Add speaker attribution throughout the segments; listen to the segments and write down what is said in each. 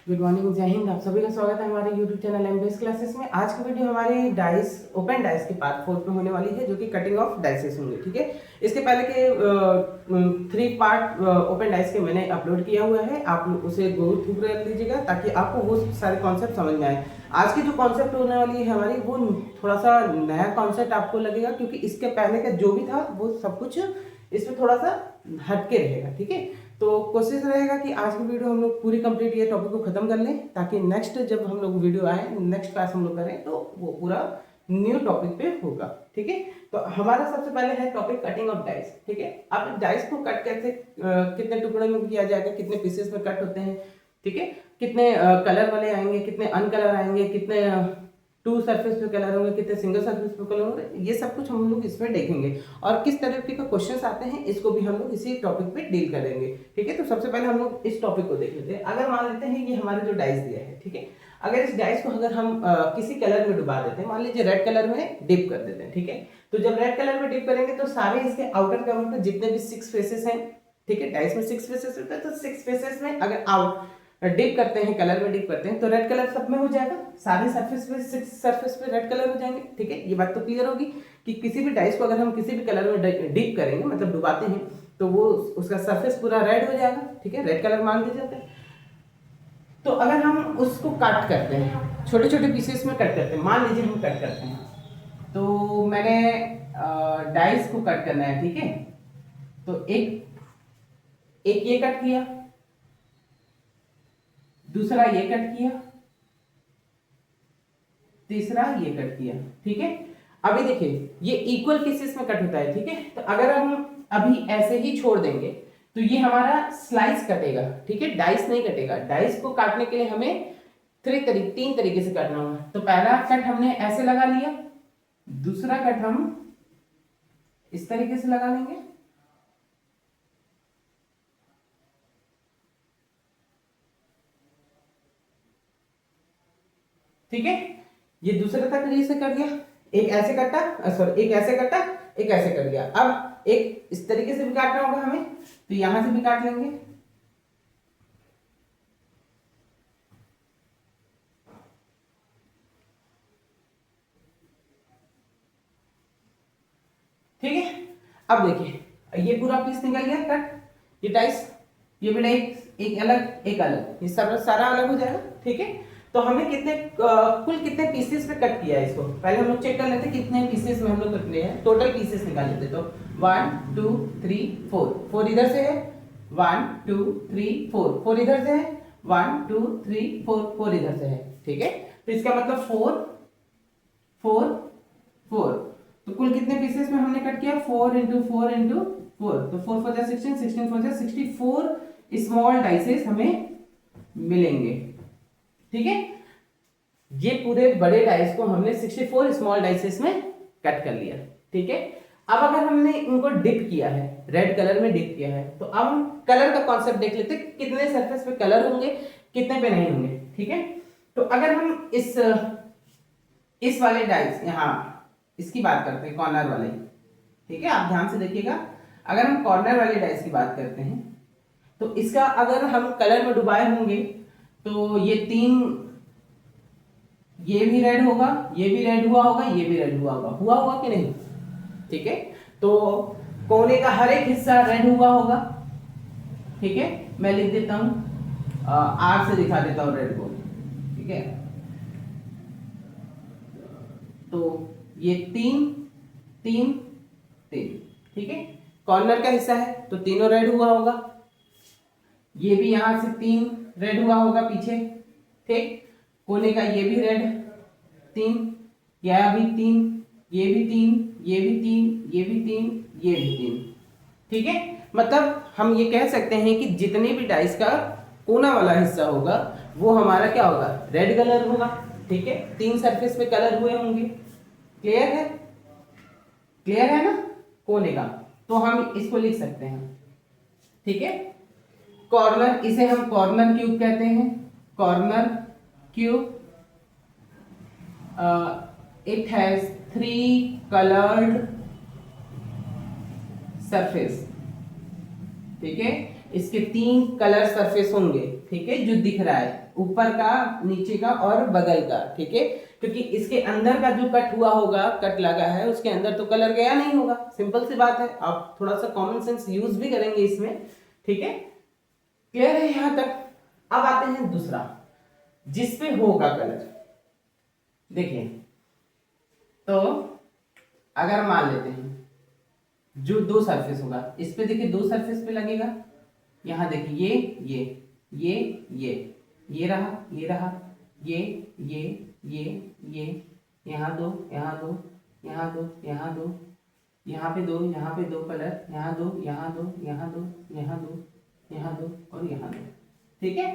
Speaker 1: Good morning, जय हिंद। आप सभी का स्वागत है हमारे यूट्यूब चैनल एमबीएस क्लासेस में। आज की वीडियो हमारी डाइस ओपन डाइस के पार्ट 4 में होने वाली है, जो कि कटिंग ऑफ डाइसेस होंगे। ठीक है, इसके पहले के 3 पार्ट ओपन डाइस के मैंने अपलोड किया हुआ है, आप लोग उसे गो थ्रू कर लीजिएगा ताकि आपको वो सारे कॉन्सेप्ट समझ में आए। आज की जो कॉन्सेप्ट होने वाली है हमारी, वो थोड़ा सा नया कॉन्सेप्ट आपको लगेगा, क्योंकि इसके पहले का जो भी था वो सब कुछ इसमें थोड़ा सा हटके रहेगा। ठीक है, तो कोशिश रहेगा कि आज की वीडियो हम लोग पूरी कंप्लीट ये टॉपिक को खत्म कर लें, ताकि नेक्स्ट जब हम लोग वीडियो आए, नेक्स्ट क्लास हम लोग करें, तो वो पूरा न्यू टॉपिक पे होगा। ठीक है, तो हमारा सबसे पहले है टॉपिक कटिंग ऑफ डाइस। ठीक है, अब डाइस को कट कैसे, कितने टुकड़े में किया जाएगा, कितने पीसेस में कट होते हैं। ठीक है, कितने कलर वाले आएंगे, कितने अनकलर आएंगे, कितने टू सरफेस पे कलर होंगे, कितने सिंगल सरफेस पे कलर होंगे, ये सब कुछ हम लोग इसमें देखेंगे। और किस तरीके का क्वेश्चंस आते हैं, इसको भी हम लोग इसी टॉपिक पे डील करेंगे। ठीक है, तो सबसे पहले हम लोग इस टॉपिक को देख लेते हैं। अगर मान लेते हैं ये हमारे जो डाइस दिया है, ठीक है, अगर इस डाइस को अगर हम किसी कलर में डुबा देते हैं, मान लीजिए रेड कलर में डिप कर देते हैं। ठीक है, तो जब रेड कलर में डिप करेंगे तो सारे इसके आउटर कवर पे जितने भी 6 फेसेस हैं, ठीक है, डाइस में 6 फेसेस होते हैं, तो 6 फेसेस में अगर आउट डिप करते हैं, कलर में डिप करते हैं, तो रेड कलर सब में हो जाएगा, सारे सरफेस पे 6 सरफेस पे रेड कलर हो जाएंगे। ठीक है, ये बात तो क्लियर होगी कि किसी भी डाइस को अगर हम किसी भी कलर में डिप करेंगे, मतलब डुबाते हैं, तो वो उसका सरफेस पूरा रेड हो जाएगा। ठीक है, रेड कलर मान दिया जाता है। तो अगर हम उसको कट करते हैं, छोटे छोटे पीसेस में कट करते हैं, मान लीजिए हम कट करते हैं, तो मैंने डाइस को कट करना है। ठीक है, तो एक ये कट किया, दूसरा ये कट किया, तीसरा ये कट किया। ठीक है, अभी देखिए ये इक्वल पीसेस में कट होता है। ठीक है, तो अगर हम अभी ऐसे ही छोड़ देंगे तो ये हमारा स्लाइस कटेगा। ठीक है, डाइस नहीं कटेगा। डाइस को काटने के लिए हमें 3 तरीके से काटना होगा। तो पहला कट हमने ऐसे लगा लिया, दूसरा कट हम इस तरीके से लगा लेंगे, ठीक है, ये दूसरे तक से कर दिया, एक ऐसे कटा, सॉरी एक ऐसे कटा, एक ऐसे कर दिया। अब एक इस तरीके से भी काटना होगा हमें, तो यहां से भी काट लेंगे। ठीक है, अब देखिए ये पूरा पीस निकल गया कट, ये डाइस, ये भी एक अलग एक अलग, ये सब सारा अलग हो जाएगा। ठीक है, तो हमने कुल कितने पीसेस में कट किया है इसको, पहले हम लोग चेक कर लेते कितने पीसेस में हम लोग कट लिए हैं, टोटल पीसेस निकाल लेते। तो 1 2 3 4, 4 इधर से है, 1 2 3 4, 4 इधर से है, 1 2 3 4, 4 इधर से है। ठीक है, तो इसका मतलब 4 4 4, तो कुल कितने पीसेस में हमने कट किया, 4 इंटू 4 इंटू 4, तो 4 4 जा 16, 16 4 जा 64 स्मॉल डाइसेस हमें मिलेंगे। ठीक है, ये पूरे बड़े डाइस को हमने 64 स्मॉल डाइसेस में कट कर लिया। ठीक है, अब अगर हमने इनको डिप किया है, रेड कलर में डिप किया है, तो अब हम कलर का कॉन्सेप्ट देख लेते हैं, कितने सरफेस पे कलर होंगे, कितने पे नहीं होंगे। ठीक है, तो अगर हम इस वाले डाइस, यहाँ इसकी बात करते हैं, कॉर्नर वाले। ठीक है, आप ध्यान से देखिएगा, अगर हम कॉर्नर वाले डाइस की बात करते हैं, तो इसका अगर हम कलर में डुबाए होंगे, तो ये 3, ये भी रेड होगा, ये भी रेड हुआ होगा, ये भी रेड हुआ होगा कि नहीं। ठीक है, तो कोने का हर एक हिस्सा रेड हुआ होगा। ठीक है, मैं लिख देता हूं, आर से दिखा देता हूं रेड को। ठीक है, तो ये 3 3 3, ठीक है, कॉर्नर का हिस्सा है तो तीनों रेड हुआ होगा, ये भी यहां से 3 रेड हुआ होगा पीछे। ठीक, कोने का ये भी रेड 3, यह भी 3, ये भी 3, ये भी 3, ये भी 3, ये भी 3। ठीक है, मतलब हम ये कह सकते हैं कि जितने भी डाइस का कोना वाला हिस्सा होगा वो हमारा क्या होगा, रेड कलर होगा। ठीक है, 3 सरफेस पे कलर हुए होंगे। क्लियर है, क्लियर है ना, कोने का, तो हम इसको लिख सकते हैं। ठीक है, कॉर्नर, इसे हम कॉर्नर क्यूब कहते हैं, corner cube. It has 3 colored surface. ठीक है, इसके 3 कलर सरफेस होंगे। ठीक है, जो दिख रहा है ऊपर का, नीचे का और बगल का, ठीक है, क्योंकि इसके अंदर का जो कट हुआ होगा, कट लगा है, उसके अंदर तो कलर गया नहीं होगा, सिंपल सी बात है। आप थोड़ा सा कॉमन सेंस यूज भी करेंगे इसमें, ठीक है, क्लियर है यहां तक। अब आते हैं दूसरा, जिसपे होगा कलर। देखिए, तो अगर मान लेते हैं जो दो सरफेस होगा, इस पे देखिए दो सरफेस पे लगेगा, यहां देखिए ये रहा, ये रहा, ये यहाँ दो, यहाँ दो, यहाँ दो, यहाँ दो, यहाँ पे दो, यहाँ पे दो कलर, यहाँ दो, यहाँ दो, यहाँ दो, यहाँ दो, यहाँ दो और यहाँ दो, ठीक है,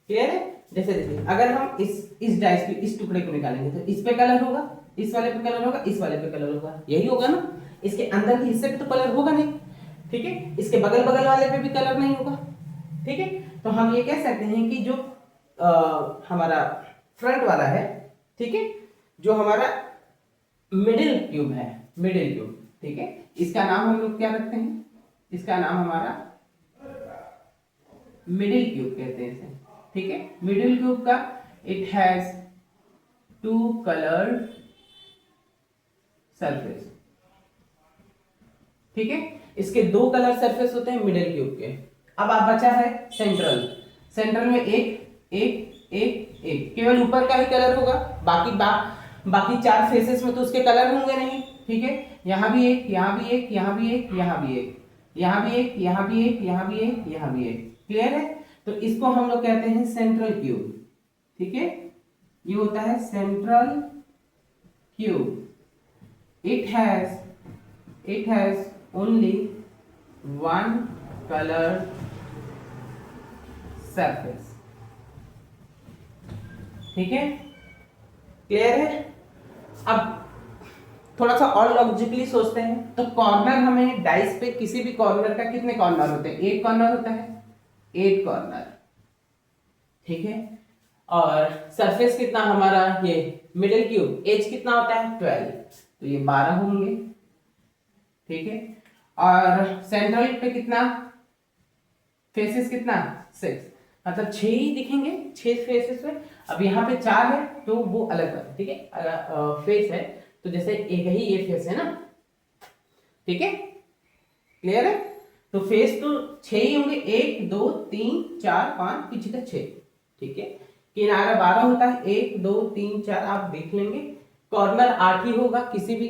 Speaker 1: क्लियर है। जैसे देखिए, अगर हम इस डाइस के इस टुकड़े को निकालेंगे तो इस पे कलर होगा, इस वाले पे कलर होगा, इस वाले पे कलर होगा, यही होगा ना। इसके अंदर के हिस्से पे तो कलर होगा नहीं, ठीक है, इसके बगल बगल वाले पे भी कलर नहीं होगा, ठीक है। तो हम ये कह सकते हैं कि जो हमारा फ्रंट वाला है, ठीक है, जो हमारा मिडिल क्यूब है, मिडिल क्यूब, ठीक है, इसका नाम हम लोग क्या रखते हैं, इसका नाम हमारा मिडिल क्यूब कहते हैं इसे, ठीक है। मिडिल क्यूब का it has two coloured surface, ठीक है, इसके दो कलर सरफेस होते हैं मिडिल क्यूब के। अब आप बचा है सेंट्रल, सेंट्रल में एक केवल ऊपर का ही कलर होगा, बाकी चार फेसेस में तो उसके कलर होंगे नहीं, ठीक है। यहाँ भी एक, यहाँ भी एक, यहाँ भी एक, यहाँ भी एक, यहाँ भी एक, यहाँ भी एक, यहाँ भी एक, यहाँ भी एक, क्लियर है। तो इसको हम लोग कहते हैं सेंट्रल क्यूब, ठीक है, ये होता है central cube. It has only one colour surface, ठीक है, क्लियर है। अब थोड़ा सा और लॉजिकली सोचते हैं, तो कॉर्नर हमें डाइस पे किसी भी कॉर्नर का कितने कॉर्नर होते हैं, एक कॉर्नर होता है, एक कॉर्नर, ठीक है, और सरफेस कितना हमारा, ये मिडिल क्यूब, एज कितना होता है 12, तो ये 12 होंगे, ठीक है, और सेंट्रल पे कितना, फेसेस कितना 6, मतलब 6 ही दिखेंगे, 6 फेसेस में। अब यहाँ पे 4 है तो वो अलग है, ठीक है, फेस है तो जैसे एक ही ये फेस है ना, ठीक है, क्लियर है। तो फेस तो 6 ही होंगे, 1 2 3 4 5 पीछे का 6, ठीक है, किनारा 12 होता है, 1 2 3 4 आप देख लेंगे, कॉर्नर 8 ही होगा, किसी भी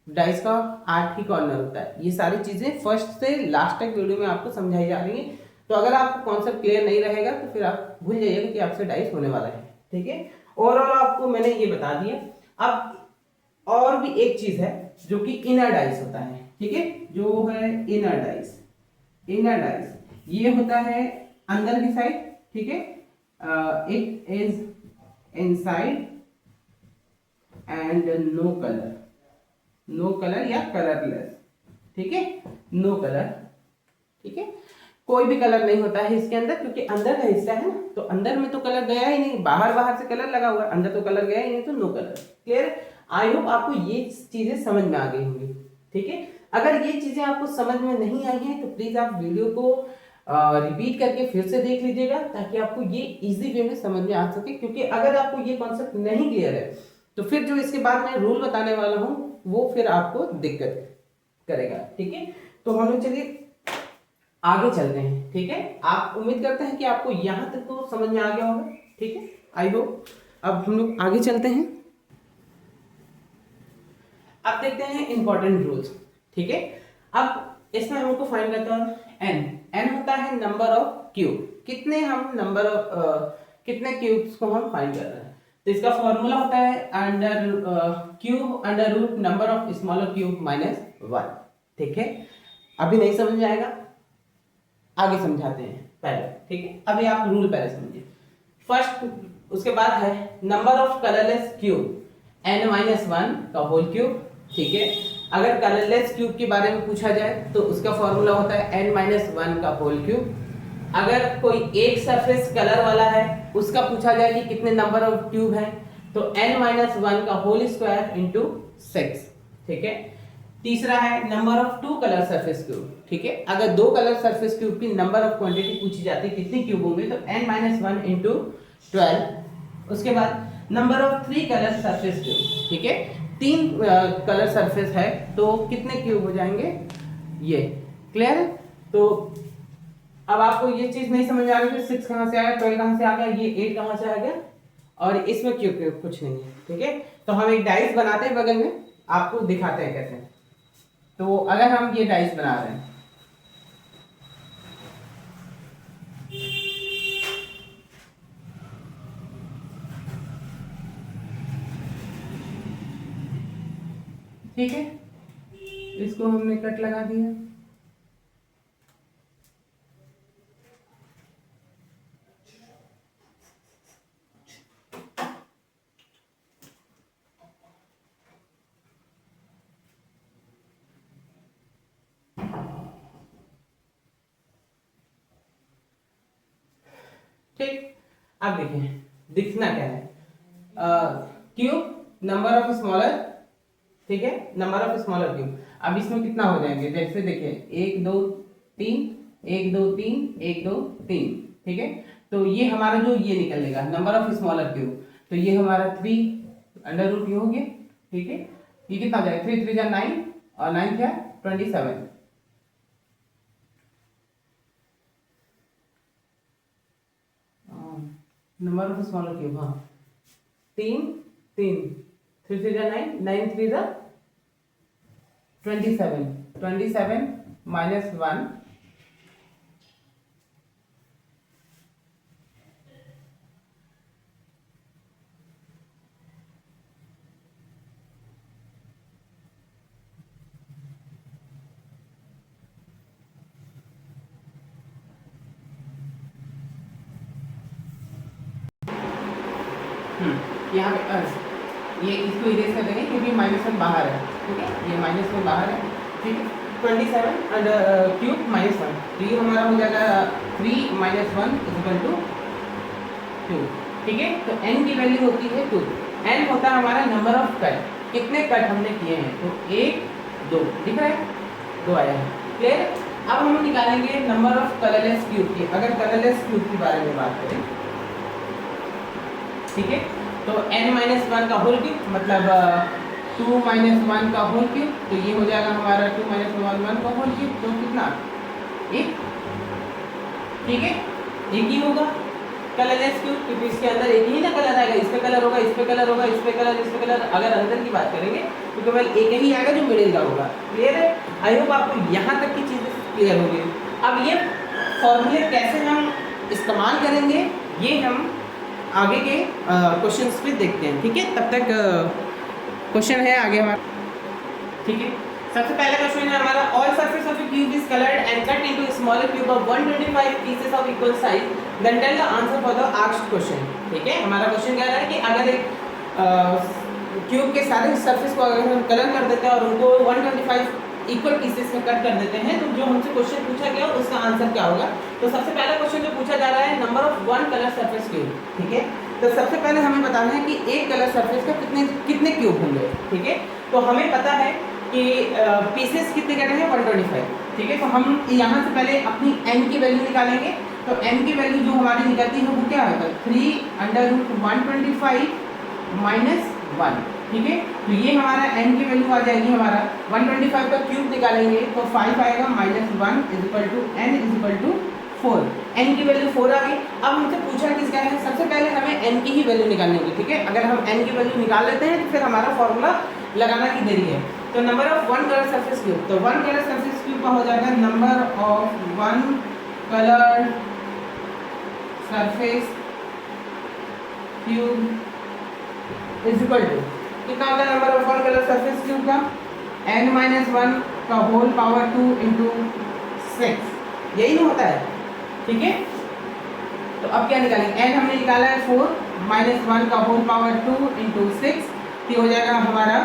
Speaker 1: डाइस का 8 ही कॉर्नर होता है। ये सारी चीजें फर्स्ट से लास्ट तक वीडियो में आपको समझाई जा रही है, तो अगर आपको कॉन्सेप्ट क्लियर नहीं रहेगा तो फिर आप भूल जाइएगा कि आपसे डाइस होने वाला है, ठीक है। ओवरऑल आपको मैंने ये बता दिया। अब और भी एक चीज है जो कि इनर डाइस होता है, ठीक है, जो है इनर डाइस। इनर डाइस ये होता है अंदर की साइड, ठीक है, it is inside and no colour या कलरलेस, ठीक है, नो कलर, ठीक है, कोई भी कलर नहीं होता है इसके अंदर, क्योंकि अंदर का हिस्सा है ना, तो अंदर में तो कलर गया ही नहीं, बाहर से कलर लगा हुआ है, अंदर तो कलर गया ही नहीं, तो no colour, clear. I hope आपको ये चीजें समझ में आ गई होंगी, ठीक है। अगर ये चीजें आपको समझ में नहीं आई हैं तो प्लीज आप वीडियो को रिपीट करके फिर से देख लीजिएगा, ताकि आपको ये इजी वे में समझ में आ सके, क्योंकि अगर आपको ये कॉन्सेप्ट नहीं क्लियर है तो फिर जो इसके बाद मैं रूल बताने वाला हूँ वो फिर आपको दिक्कत करेगा, ठीक है। तो हम लोग चलिए आगे चलते हैं, ठीक है। आप उम्मीद करते हैं कि आपको यहां तक तो समझ में आ गया होगा, ठीक है, आई होप। अब हम लोग आगे चलते हैं, अब देखते हैं इंपॉर्टेंट रूल्स, ठीक है। अब इसमें हमको फाइंड करता है एन होता है नंबर ऑफ क्यूब, कितने हम नंबर ऑफ कितने क्यूब्स को हम फाइंड कर रहे हैं। तो इसका फॉर्मूला होता है under cube under root number of smaller cube minus 1, ठीक है। अभी नहीं समझ में आएगा, आगे समझाते हैं पहले, ठीक है। अभी आप रूल पहले समझिए। फर्स्ट, उसके बाद है number of colourless cube n-1 का होल क्यूब, ठीक है। अगर कलरलेस क्यूब के बारे में पूछा जाए तो उसका फॉर्मूला होता है n-1 का होल क्यूब। अगर कोई एक सरफेस कलर वाला है उसका पूछा जाए कि कितने नंबर ऑफ क्यूब है, तो n-1 का होल स्क्वायर इंटू 6, ठीक है। तीसरा है number of two colour surface cube, ठीक है। अगर दो कलर सरफेस क्यूब की नंबर ऑफ क्वांटिटी पूछी जाती है कितने क्यूब होंगे, तो n-1 इंटू 12। उसके बाद number of three colour surface cube, ठीक है। तीन कलर सरफेस है तो कितने क्यूब हो जाएंगे, ये क्लियर है। तो अब आपको ये चीज नहीं समझ आ रही कि 6 कहां से आया, 12 कहां से आ गया, ये 8 कहां से आ गया, और इसमें क्यों क्यों कुछ नहीं है, ठीक है। तो हम एक डाइस बनाते हैं बगल में, आपको दिखाते हैं कैसे। तो अगर हम ये डाइस बना रहे हैं, ठीक है, इसको हमने कट लगा दिया। ठीक, अब देखिए दिखना क्या है, क्यूब नंबर ऑफ स्मॉलर, ठीक है, नंबर ऑफ स्मॉलर क्यूब। अब इसमें कितना हो जाएंगे, जैसे देखिए 1 2 3 1 2 3 1 2 3, ठीक है। तो ये हमारा जो ये निकलेगा नंबर ऑफ स्मॉलर क्यूब, तो ये हमारा 3 अंडर रूट ये हो गया, ठीक है। ये कितना हो जाएगा, 3 3 जा 9 और 9 क्या 27। नंबर ऑफ स्मॉलर क्यूब, हाँ 3 3 3 3 जा 9 9 3 जा 27 27 माइनस 1, यहाँ पे ये इसको इरेज कर देंगे क्योंकि -1 बाहर है, ठीक है, ये -1 बाहर है, ठीक है। 27 अंडर क्यूब -1, तो ये हमारा हो जाएगा 3 - 1 = 2, ठीक है। तो n की वैल्यू होती है 2, n होता है हमारा नंबर ऑफ कट, कितने कट हमने किए हैं, तो 1 2 दिख रहा है, 2 आया है, क्लियर। अब हम निकालेंगे नंबर ऑफ कलरलेस क्यूब की। अगर कलरलेस क्यूब के बारे में बात करें, ठीक है, तो n-1 का होल क्यूब मतलब 2 - 1 का होल क्यूब, तो ये हो जाएगा हमारा 2 - 1 का होल क्यूब, तो कितना 1, ठीक है, एक ही होगा कलरलेस क्यूब, क्योंकि इसके अंदर एक ही ना कलर आएगा, इस पे कलर होगा, इस पे कलर होगा, इस पे कलर, इस पे कलर। अगर अंदर की बात करेंगे तो केवल एक ही आएगा जो मिडिल का होगा, क्लियर है। आई होप आपको यहाँ तक की चीजें क्लियर हो गई। अब ये फॉर्मूले कैसे हम इस्तेमाल करेंगे, ये हम आगे के क्वेश्चंस पे देखते हैं, ठीक है। तब तक क्वेश्चन है आगे हमारा, ठीक है। सबसे पहला क्वेश्चन है हमारा, all surface of a cube is coloured and cut into smaller cube of 125 pieces of equal size, then tell the answer for the asked question, ठीक है। हमारा क्वेश्चन कह रहा है कि अगर एक क्यूब के सारे सरफेस को अगर हम कलर कर देते हैं और उनको 125 इक्वल पीसेस में कट कर देते हैं, तो जो हमसे क्वेश्चन पूछा गया उसका आंसर क्या होगा। तो सबसे पहला क्वेश्चन जो पूछा जा रहा है, number of 1 colour surface cube, ठीक है। तो सबसे पहले हमें बताना है कि एक कलर सरफेस का कितने कितने क्यूब होंगे, ठीक है। तो हमें पता है कि पीसेस कितने कहते हैं 125, ठीक है। तो हम यहाँ से पहले अपनी n की वैल्यू निकालेंगे। तो n की वैल्यू जो हमारी निकलती है वो क्या होगा, 3/125 - 1, ठीक है। तो ये हमारा n की वैल्यू आ जाएगी, हमारा 125 का क्यूब निकालेंगे तो 5 आएगा, -1 = n = 4, n की वैल्यू 4 आ गई। अब हमसे पूछा किसका है, सबसे पहले हमें n की ही वैल्यू निकालनी होगी, ठीक है। अगर हम n की वैल्यू निकाल लेते हैं तो फिर हमारा फॉर्मूला लगाना की देरी है। तो number of 1 colour surface cube, तो 1 कलर सरफेस क्यूब का हो जाएगा number of 1 colour surface cube is equal to, कितना होता है number of 1 colour surface cube का, n-1 का होल पावर 2 इंटू 6, यही ना होता है, ठीक है। तो अब क्या निकालेंगे, n हमने निकाला है 4 - 1 का होल पावर 2 इंटू 6, तो हो जाएगा हमारा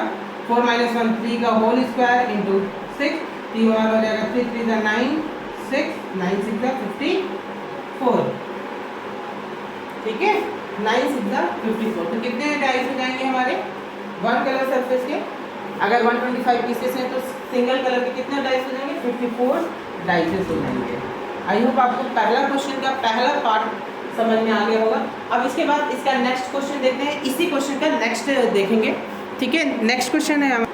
Speaker 1: 4 - 1 3 का होल स्क्वायर इंटू 6, तो हमारा हो जाएगा 3 3 जा 9 6 9 6 जा 54, ठीक है, 9 6 जा 54। तो कितने डाइस हो जाएंगे हमारे 1 कलर सरफेस के, अगर 125 पीसेस हैं तो सिंगल कलर के कितने डाइस हो जाएंगे? 54 डाइसेस हो जाएंगे। आई होप आपको पहला क्वेश्चन का पहला पार्ट समझ में आ गया होगा। अब इसके बाद इसका नेक्स्ट क्वेश्चन देखते हैं, इसी क्वेश्चन का नेक्स्ट देखेंगे, ठीक है। नेक्स्ट क्वेश्चन है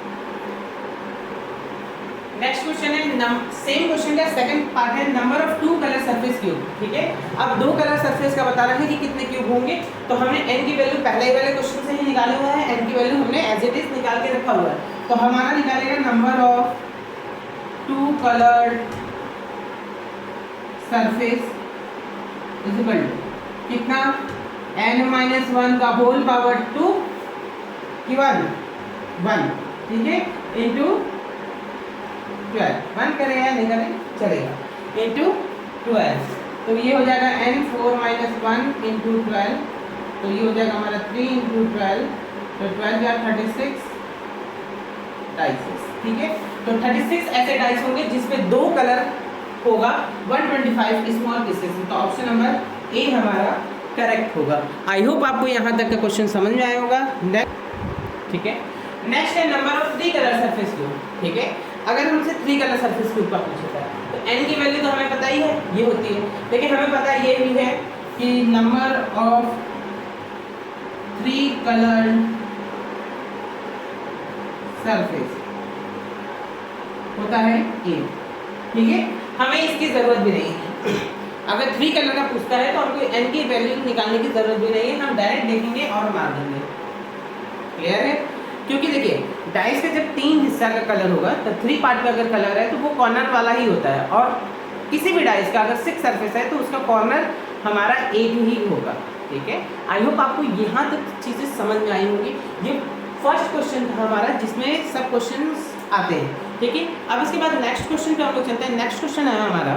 Speaker 1: सेम क्वेश्चन का सेकंड पार्ट है number of 2 colour surface cube, ठीक है। अब 2 कलर सरफेस का बता रहा है कि कितने क्यूब होंगे, तो हमने n की वैल्यू पहले ही वाले क्वेश्चन से ही निकाला हुआ है, n की वैल्यू हमने एज इट इज निकाल के रखा हुआ है। तो हमारा निकालेगा number of 2 coloured surface is equal to कितना, n-1 का होल पावर 2 की 1, ठीक है, इंटू 12, 1 करें या नहीं करें चलेगा, इंटू 12, तो ये हो जाएगा n4-1 इंटू 12, तो ये हो जाएगा हमारा 3 इंटू 12, तो 12 या 36 डाइसेस, ठीक है। तो 36 ऐसे डाइस होंगे जिसमें 2 कलर होगा 125 स्मॉल पीसेस, तो ऑप्शन नंबर ए हमारा करेक्ट होगा। आई होप आपको यहाँ तक का क्वेश्चन समझ में आया होगा। नेक्स्ट, ठीक है, नेक्स्ट है number of 3 colour surface cube, ठीक है। अगर हमसे 3 कलर सरफेस क्यूब का पूछा है तो n की वैल्यू तो हमें पता ही है, ये होती है, लेकिन हमें पता ये भी है कि नंबर ऑफ 3 कलर सरफेस होता है a, ठीक है। हमें इसकी जरूरत भी नहीं है, अगर 3 कलर का पूछता है तो हमको n की वैल्यू निकालने की जरूरत भी नहीं है, हम डायरेक्ट देखेंगे और मार देंगे। क्लियर है? क्योंकि देखिए डाइस का जब 3 हिस्सा का कलर होगा तो 3 पार्ट का अगर कलर है तो वो कॉर्नर वाला ही होता है, और किसी भी डाइस का अगर 6 सरफेस है तो उसका कॉर्नर हमारा एक ही होगा, ठीक है। आई होप आपको यहाँ तक चीज़ें समझ में आई होंगी। ये फर्स्ट क्वेश्चन था हमारा जिसमें सब क्वेश्चन आते हैं, ठीक है। अब इसके बाद नेक्स्ट क्वेश्चन पे हम लोग चलते हैं। नेक्स्ट क्वेश्चन है हमारा